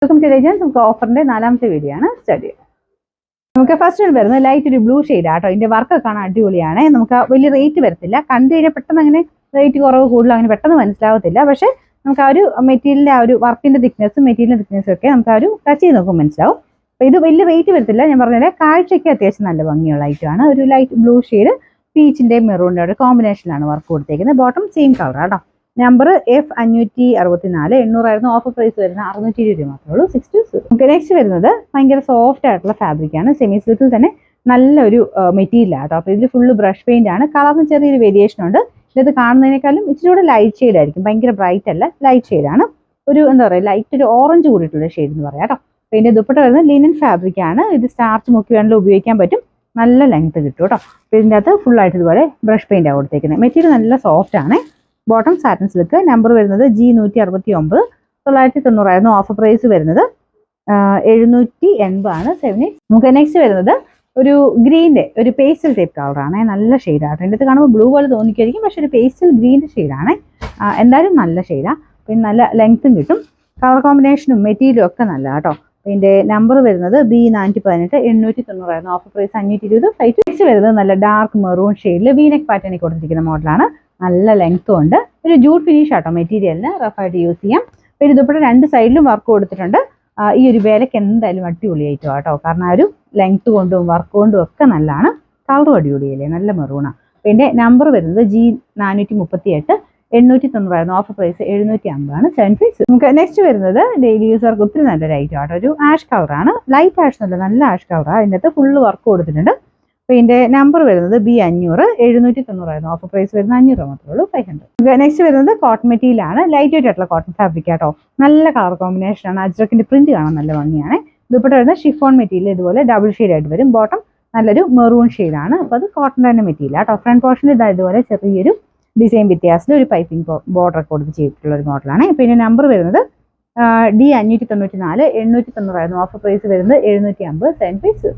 Welcome to legends. നമുക്ക് ഓഫറിന്റെ 4ാമത്തെ video ആണ് start ചെയ്യുന്നത്. നമുക്ക് ഫസ്റ്റ് വരുന്നത് ലൈറ്റ് ഒരു ബ്ലൂ ഷെയ്ഡ് ആട്ടോ. ഇതിന്റെ വർക്കൊക്കെ കാണാൻ അടിപൊളിയാണ്. നമുക്ക് വലിയ റേറ്റ് വരത്തില്ല. കണ്ടു കഴിഞ്ഞാൽ പെട്ടെന്ന് അങ്ങനെ റേറ്റ് കുറവ് കൂടുതൽ അങ്ങനെ പെട്ടെന്ന് മനസ്സിലാവത്തില്ല. പക്ഷെ നമുക്ക് ആ ഒരു മെറ്റീരിയലിന്റെ ആ ഒരു വർക്കിന്റെ തിക്നെസ്സും മെറ്റീരിയലിന്റെ തിക്നെസ്സും ഒക്കെ നമുക്ക് ആ ഒരു ടച്ച് ചെയ്ത് നോക്കുമ്പോൾ മനസ്സിലാവും. അപ്പോൾ ഇത് വലിയ റേറ്റ് വരത്തില്ല. ഞാൻ പറഞ്ഞാൽ കാഴ്ചയ്ക്ക് അത്യാവശ്യം നല്ല ഭംഗിയുള്ള ഐറ്റമാണ്. ഒരു ലൈറ്റ് ബ്ലൂ ഷെയ്ഡ് പീച്ചിന്റെ മെറൂണിന്റെ ഒരു കോമ്പിനേഷനിലാണ് വർക്ക് കൊടുത്തേക്കുന്നത്. ബോട്ടം സെയിം കളർ ആട്ടോ. നമ്പർ F564, 800 ഓഫർ പ്രൈസ് വരുന്ന 620 മാത്രമേ ഉള്ളൂ. 60. നമുക്ക് നെക്സ്റ്റ് വരുന്നത് ഭയങ്കര സോഫ്റ്റ് ആയിട്ടുള്ള ഫാബ്രിക് ആണ്. സെമി സിൽക്കിൽ തന്നെ നല്ലൊരു മെറ്റീരിയൽ ആട്ടോ. അപ്പോൾ ഇതിൽ ഫുള്ള് ബ്രഷ് പെയിന്റ് ആണ്. കളറിന് ചെറിയൊരു വേരിയേഷൻ ഉണ്ട്. ഇത് കാണുന്നതിനേക്കാളും ഇച്ചിരി കൂടെ ലൈറ്റ് ഷെയ്ഡ് ആയിരിക്കും. ഭയങ്കര ബ്രൈറ്റ് അല്ല, ലൈറ്റ് ഷെയ്ഡാണ്. ഒരു എന്താ പറയുക, ലൈറ്റ് ഒരു ഓറഞ്ച് കൂടിയിട്ടുള്ള ഷെയ്ഡ് എന്ന് പറയാം കേട്ടോ. അപ്പോൾ ഇതിന്റെ ദുപ്പട്ട വരുന്നത് ലിനൻ ഫാബ്രിക് ആണ്. ഇത് സ്റ്റാർച്ച് മുക്കി വേണമെങ്കിലും ഉപയോഗിക്കാൻ പറ്റും. നല്ല ലെങ്ത് കിട്ടും കേട്ടോ. അപ്പോൾ ഇതിൻ്റെ അകത്ത് ഫുള്ളായിട്ട് ഇതുപോലെ ബ്രഷ് പെയിന്റ് ആണ് കൊടുത്തേക്കുന്നത്. മെറ്റീരിയൽ നല്ല സോഫ്റ്റ് ആണ്. Bottom satin silk. നമ്പർ വരുന്നത് G169, 990 ഓഫർ പ്രൈസ് വരുന്നത് 780 ആണ്. 7. നമുക്ക് നെക്സ്റ്റ് വരുന്നത് ഒരു ഗ്രീൻ്റെ ഒരു പേസ്റ്റൽ ടൈപ്പ് കളറാണ്. നല്ല ഷെയ്ഡാണ്. എൻ്റെ അടുത്ത് കാണുമ്പോൾ ബ്ലൂ പോലെ തോന്നിക്കായിരിക്കും, പക്ഷെ ഒരു പേസ്റ്റൽ ഗ്രീൻ്റെ ഷെയ്ഡാണ്. എന്തായാലും നല്ല ഷെയ്ഡാണ്. പിന്നെ നല്ല ലെങ്ത്തും കിട്ടും. കളർ കോമ്പിനേഷനും മെറ്റീരിയലും ഒക്കെ നല്ല കേട്ടോ. ഇതിൻ്റെ നമ്പർ വരുന്നത് B418, 890 ഓഫർ പ്രൈസ് 520. നെക്സ്റ്റ് വരുന്നത് നല്ല ഡാർക്ക് മെറൂൺ ഷെയ്ഡിൽ വീനെക്ക് പാറ്റേണിൽ കൊടുത്തിരിക്കുന്ന മോഡലാണ്. നല്ല ലെങ്ത്തും ഉണ്ട്. ഒരു ജൂട്ട് ഫിനിഷ് ആട്ടോ മെറ്റീരിയലിന്. റഫായിട്ട് യൂസ് ചെയ്യാം. പിന്നെ ഇതുപോലെ രണ്ട് സൈഡിലും വർക്ക് കൊടുത്തിട്ടുണ്ട്. ഈ ഒരു വിലയ്ക്ക് എന്തായാലും അടിപൊളിയായിട്ടോ കേട്ടോ. കാരണം ആ ഒരു ലെങ്ത്ത് കൊണ്ടും വർക്ക് കൊണ്ടും ഒക്കെ നല്ലതാണ്. കളറും അടിപൊളിയല്ലേ, നല്ല മെറൂണാണ്. പിന്നെ നമ്പർ വരുന്നത് G438, 890 ഓഫർ പ്രൈസ് 750 ആണ്. 7 നമുക്ക് നെക്സ്റ്റ് വരുന്നത് ഡെയിലി യൂസർക്ക് ഒത്തിരി നല്ലൊരു ഐറ്റം ആട്ടോ. ഒരു ആഷ് കളറാണ്. ലൈറ്റ് ആഷ് എന്നല്ല, നല്ല ആഷ് കളറാണ്. ഇതിൻ്റെ അകത്ത് ഫുള്ള് വർക്ക് കൊടുത്തിട്ടുണ്ട്. അപ്പോൾ ഇതിൻ്റെ നമ്പർ വരുന്നത് B500, 790 ഓഫർ പ്രൈസ് വരുന്ന 500 മാത്രമേ ഉള്ളൂ. 500. നെക്സ്റ്റ് വരുന്നത് കോട്ടൺ മെറ്റീരിയൽ ആണ്. ലൈറ്റ് വെയിറ്റ് ആയിട്ടുള്ള കോട്ടൺ ഫാബ്രിക് ആട്ടോ. നല്ല കളർ കോമ്പിനേഷൻ ആണ്. അജ്രക്കിന്റെ പ്രിന്റ് കാണാൻ നല്ല ഭംഗിയാണ്. ദുപ്പട്ട വരുന്നത് ഷിഫോൺ മെറ്റീരിയൽ, ഇതുപോലെ ഡബിൾ ഷെയ്ഡ് ആയിട്ട് വരും. ബോട്ടം നല്ലൊരു മെറൂൺ ഷെയ്ഡാണ്. അപ്പോൾ അത് കോട്ടൺ തന്നെ മെറ്റീരിയൽ ആട്ടോ. ഫ്രണ്ട് പോർഷനിൽ ഇതുപോലെ ചെറിയൊരു ഡിസൈൻ വ്യത്യാസത്തിൽ ഒരു പൈപ്പിംഗ് ബോർഡർ കൊടുത്ത് ചെയ്തിട്ടുള്ള ഒരു മോഡലാണ്. പിന്നെ നമ്പർ വരുന്നത് D594, 890 ഓഫർ പ്രൈസ് വരുന്നത് 750. 7 പീസ്.